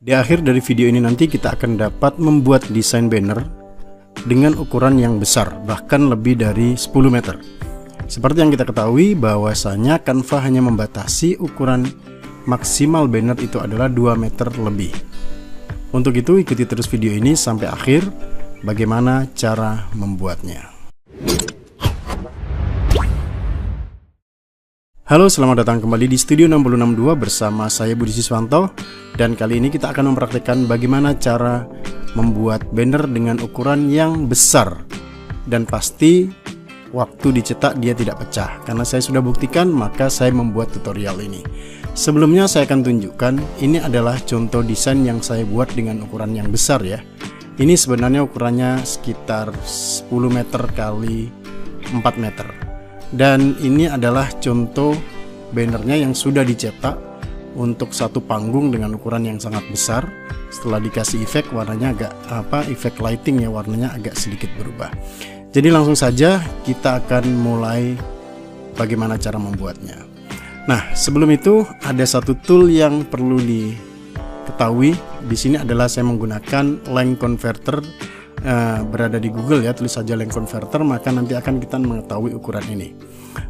Di akhir dari video ini nanti kita akan dapat membuat desain banner dengan ukuran yang besar, bahkan lebih dari 10 meter. Seperti yang kita ketahui bahwasanya Canva hanya membatasi ukuran maksimal banner itu adalah 2 meter lebih. Untuk itu ikuti terus video ini sampai akhir bagaimana cara membuatnya. Halo, selamat datang kembali di Studio 6062 bersama saya Budi Siswanto. Dan kali ini kita akan mempraktikkan bagaimana cara membuat banner dengan ukuran yang besar. Dan pasti waktu dicetak dia tidak pecah. Karena saya sudah buktikan, maka saya membuat tutorial ini. Sebelumnya saya akan tunjukkan, ini adalah contoh desain yang saya buat dengan ukuran yang besar ya. Ini sebenarnya ukurannya sekitar 10 meter kali 4 meter. Dan ini adalah contoh bannernya yang sudah dicetak untuk satu panggung dengan ukuran yang sangat besar. Setelah dikasih efek warnanya efek lighting ya, warnanya agak sedikit berubah. Jadi langsung saja kita akan mulai bagaimana cara membuatnya. Nah, sebelum itu ada satu tool yang perlu diketahui. Di sini adalah saya menggunakan length converter, berada di Google ya, tulis saja length converter, maka nanti akan kita mengetahui ukuran ini.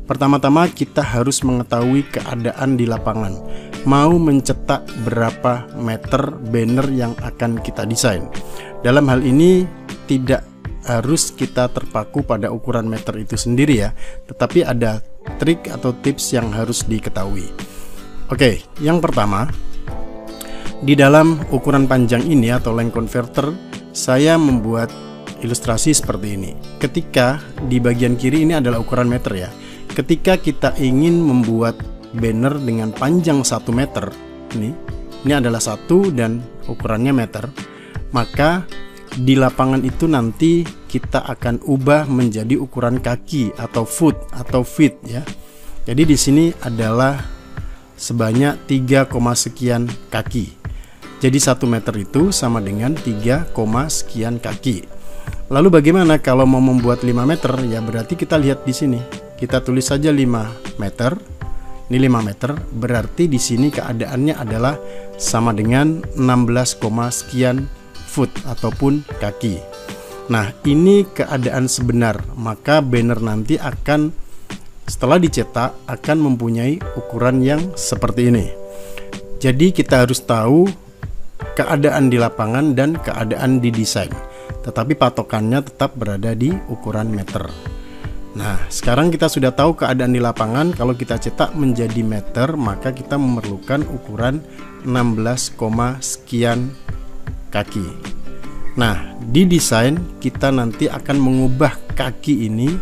Pertama-tama kita harus mengetahui keadaan di lapangan. Mau mencetak berapa meter banner yang akan kita desain. Dalam hal ini tidak harus kita terpaku pada ukuran meter itu sendiri ya, tetapi ada trik atau tips yang harus diketahui. Oke, yang pertama, di dalam ukuran panjang ini atau length converter, saya membuat ilustrasi seperti ini. Ketika di bagian kiri ini adalah ukuran meter ya. Ketika kita ingin membuat banner dengan panjang 1 meter, ini adalah 1 dan ukurannya meter, maka di lapangan itu nanti kita akan ubah menjadi ukuran kaki atau foot atau feet ya. Jadi di sini adalah sebanyak 3, sekian kaki. Jadi 1 meter itu sama dengan 3, sekian kaki. Lalu bagaimana kalau mau membuat 5 meter? Ya berarti kita lihat di sini. Kita tulis saja 5 meter. Ini 5 meter, berarti di sini keadaannya adalah sama dengan 16, sekian foot ataupun kaki. Nah, ini keadaan sebenar. Maka banner nanti akan setelah dicetak akan mempunyai ukuran yang seperti ini. Jadi kita harus tahu keadaan di lapangan dan keadaan di desain. Tetapi patokannya tetap berada di ukuran meter. Nah, sekarang kita sudah tahu keadaan di lapangan. Kalau kita cetak menjadi meter, maka kita memerlukan ukuran 16, sekian kaki. Nah, di desain kita nanti akan mengubah kaki ini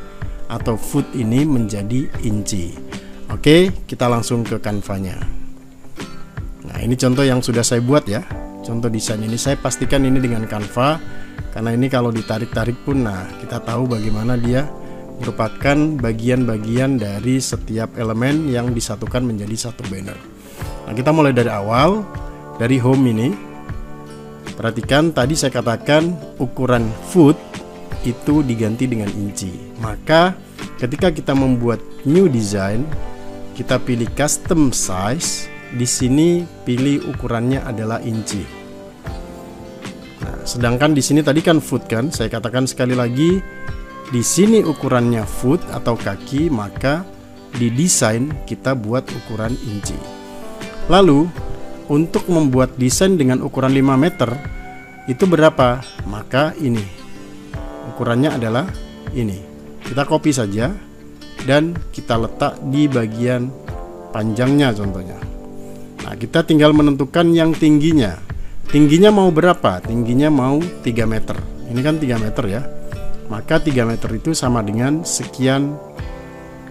atau foot ini menjadi inci. Oke, kita langsung ke Canva-nya. Nah, ini contoh yang sudah saya buat ya. Contoh desain ini saya pastikan ini dengan Canva, karena ini kalau ditarik-tarik pun nah kita tahu bagaimana dia merupakan bagian-bagian dari setiap elemen yang disatukan menjadi satu banner. Nah, kita mulai dari awal, dari home ini. Perhatikan tadi saya katakan ukuran foot itu diganti dengan inci. Maka ketika kita membuat new design, kita pilih custom size. Di sini pilih ukurannya adalah inci. Nah, sedangkan di sini tadi kan foot kan, saya katakan sekali lagi, di sini ukurannya foot atau kaki, maka di desain kita buat ukuran inci. Lalu untuk membuat desain dengan ukuran 5 meter itu berapa? Maka ini ukurannya adalah ini. Kita copy saja dan kita letak di bagian panjangnya contohnya. Nah, kita tinggal menentukan yang tingginya. Tingginya mau berapa? Tingginya mau 3 meter. Ini kan 3 meter ya. Maka 3 meter itu sama dengan sekian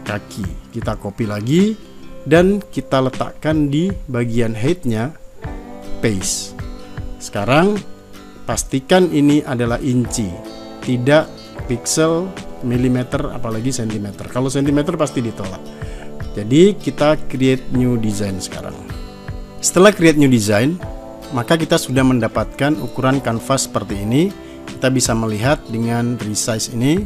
kaki. Kita copy lagi dan kita letakkan di bagian headnya paste. Sekarang pastikan ini adalah inci, tidak pixel, milimeter, apalagi sentimeter. Kalau sentimeter pasti ditolak. Jadi kita create new design sekarang. Setelah create new design, maka kita sudah mendapatkan ukuran kanvas seperti ini. Kita bisa melihat dengan resize ini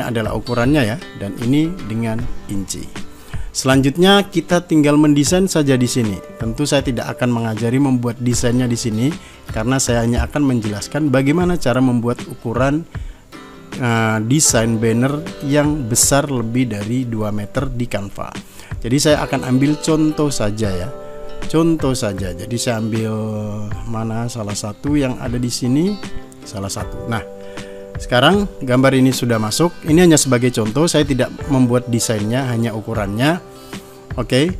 adalah ukurannya ya, dan ini dengan inci. Selanjutnya kita tinggal mendesain saja di sini. Tentu saya tidak akan mengajari membuat desainnya di sini karena saya hanya akan menjelaskan bagaimana cara membuat ukuran desain banner yang besar lebih dari 2 meter di Canva. Jadi saya akan ambil contoh saja ya. Contoh saja. Jadi saya ambil mana salah satu yang ada di sini, salah satu. Nah, sekarang gambar ini sudah masuk. Ini hanya sebagai contoh, saya tidak membuat desainnya, hanya ukurannya. Oke.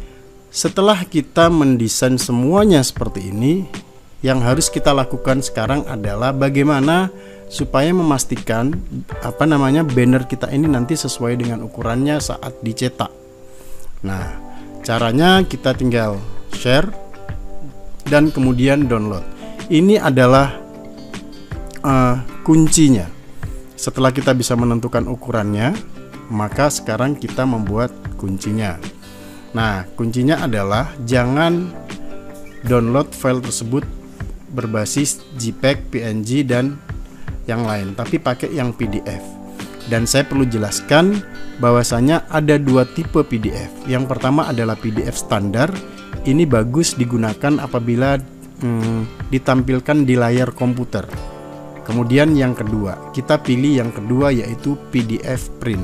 Setelah kita mendesain semuanya seperti ini, yang harus kita lakukan sekarang adalah bagaimana supaya memastikan banner kita ini nanti sesuai dengan ukurannya saat dicetak. Nah, caranya kita tinggal share dan kemudian download. Ini adalah kuncinya. Setelah kita bisa menentukan ukurannya, maka sekarang kita membuat kuncinya. Nah, kuncinya adalah jangan download file tersebut berbasis JPEG, PNG, dan yang lain, tapi pakai yang PDF. Dan saya perlu jelaskan bahwasanya ada 2 tipe PDF. Yang pertama adalah PDF standar. Ini bagus digunakan apabila ditampilkan di layar komputer. Kemudian yang kedua, kita pilih yang kedua yaitu PDF print.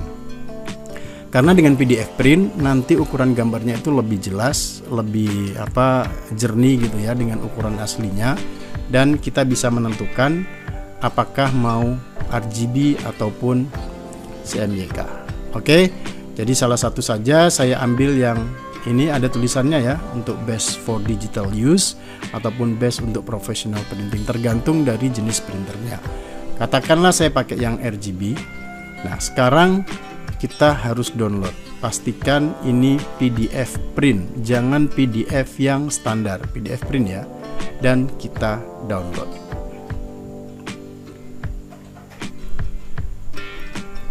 Karena dengan PDF print nanti ukuran gambarnya itu lebih jelas, lebih jernih gitu ya dengan ukuran aslinya, dan kita bisa menentukan apakah mau RGB ataupun CMYK. Oke. Jadi salah satu saja saya ambil yang ini ada tulisannya ya, untuk best for digital use ataupun best untuk professional printing, tergantung dari jenis printernya. Katakanlah saya pakai yang RGB. Nah, sekarang kita harus download. Pastikan ini PDF print, jangan PDF yang standar, PDF print ya. Dan kita download.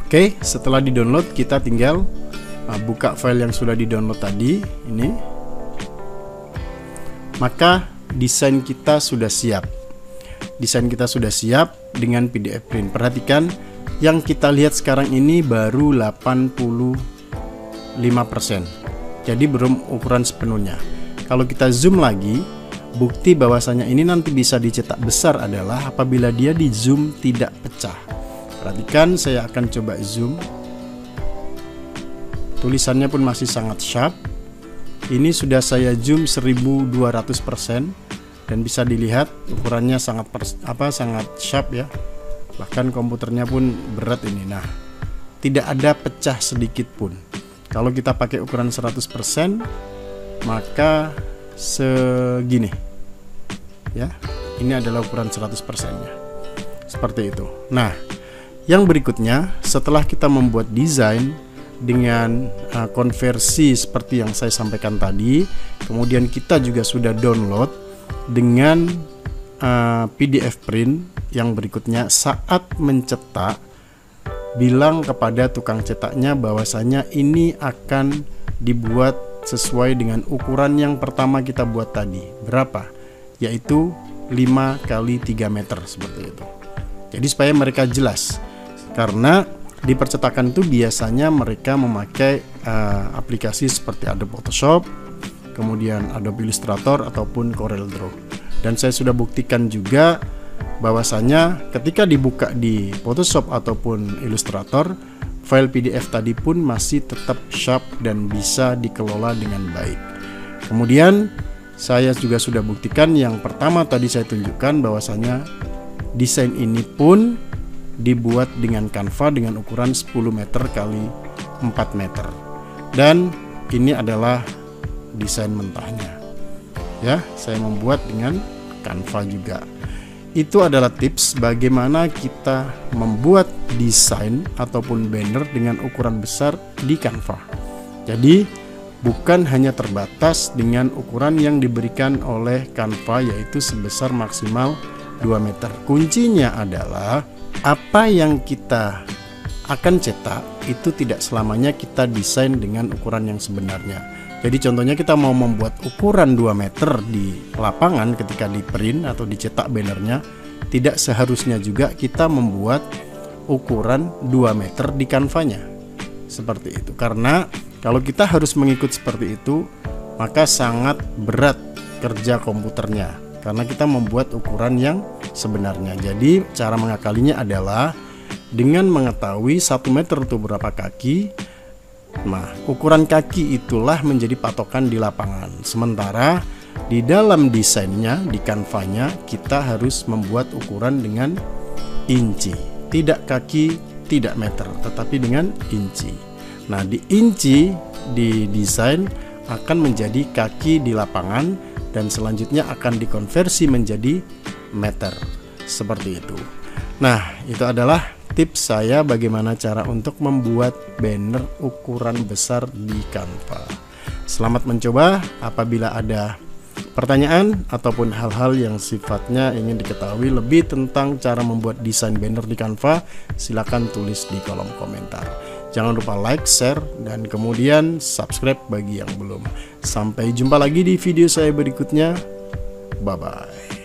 Oke, setelah di-download kita tinggal buka file yang sudah di-download tadi ini. Maka desain kita sudah siap. Desain kita sudah siap dengan PDF print. Perhatikan yang kita lihat sekarang ini baru 85%. Jadi belum ukuran sepenuhnya. Kalau kita zoom lagi, bukti bahwasanya ini nanti bisa dicetak besar adalah apabila dia di zoom tidak pecah. Perhatikan, saya akan coba zoom. Tulisannya pun masih sangat sharp. Ini sudah saya zoom 1200% dan bisa dilihat ukurannya sangat sharp ya. Bahkan komputernya pun berat ini. Nah, tidak ada pecah sedikit pun. Kalau kita pakai ukuran 100%, maka segini. Ya. Ini adalah ukuran 100%-nya. Seperti itu. Nah, yang berikutnya setelah kita membuat desain dengan konversi seperti yang saya sampaikan tadi, kemudian kita juga sudah download dengan PDF print. Yang berikutnya saat mencetak, bilang kepada tukang cetaknya bahwasanya ini akan dibuat sesuai dengan ukuran yang pertama kita buat tadi. Berapa? Yaitu 5 x 3 meter seperti itu. Jadi supaya mereka jelas, karena di percetakan itu biasanya mereka memakai aplikasi seperti Adobe Photoshop, kemudian Adobe Illustrator ataupun CorelDRAW. Dan saya sudah buktikan juga bahwasanya ketika dibuka di Photoshop ataupun Illustrator, file PDF tadi pun masih tetap sharp dan bisa dikelola dengan baik. Kemudian saya juga sudah buktikan yang pertama tadi saya tunjukkan bahwasanya desain ini pun dibuat dengan Canva dengan ukuran 10 meter kali 4 meter. Dan ini adalah desain mentahnya. Ya, saya membuat dengan Canva juga. Itu adalah tips bagaimana kita membuat desain ataupun banner dengan ukuran besar di Canva. Jadi bukan hanya terbatas dengan ukuran yang diberikan oleh Canva, yaitu sebesar maksimal 2 meter. Kuncinya adalah apa yang kita akan cetak itu tidak selamanya kita desain dengan ukuran yang sebenarnya. Jadi contohnya kita mau membuat ukuran 2 meter di lapangan ketika di print atau dicetak bannernya, tidak seharusnya juga kita membuat ukuran 2 meter di Canva-nya. Seperti itu. Karena Kalau kita harus mengikut seperti itu, maka sangat berat kerja komputernya karena kita membuat ukuran yang sebenarnya. Jadi cara mengakalinya adalah dengan mengetahui 1 meter itu berapa kaki. Nah, ukuran kaki itulah menjadi patokan di lapangan. Sementara di dalam desainnya, di kanvanya, kita harus membuat ukuran dengan inci. Tidak kaki, tidak meter, tetapi dengan inci. Nah, di inci di desain akan menjadi kaki di lapangan dan selanjutnya akan dikonversi menjadi meter. Seperti itu. Nah, itu adalah tips saya bagaimana cara untuk membuat banner ukuran besar di Canva. Selamat mencoba. Apabila ada pertanyaan ataupun hal-hal yang sifatnya ingin diketahui lebih tentang cara membuat desain banner di Canva, silakan tulis di kolom komentar. Jangan lupa like, share, dan kemudian subscribe bagi yang belum. Sampai jumpa lagi di video saya berikutnya. Bye-bye.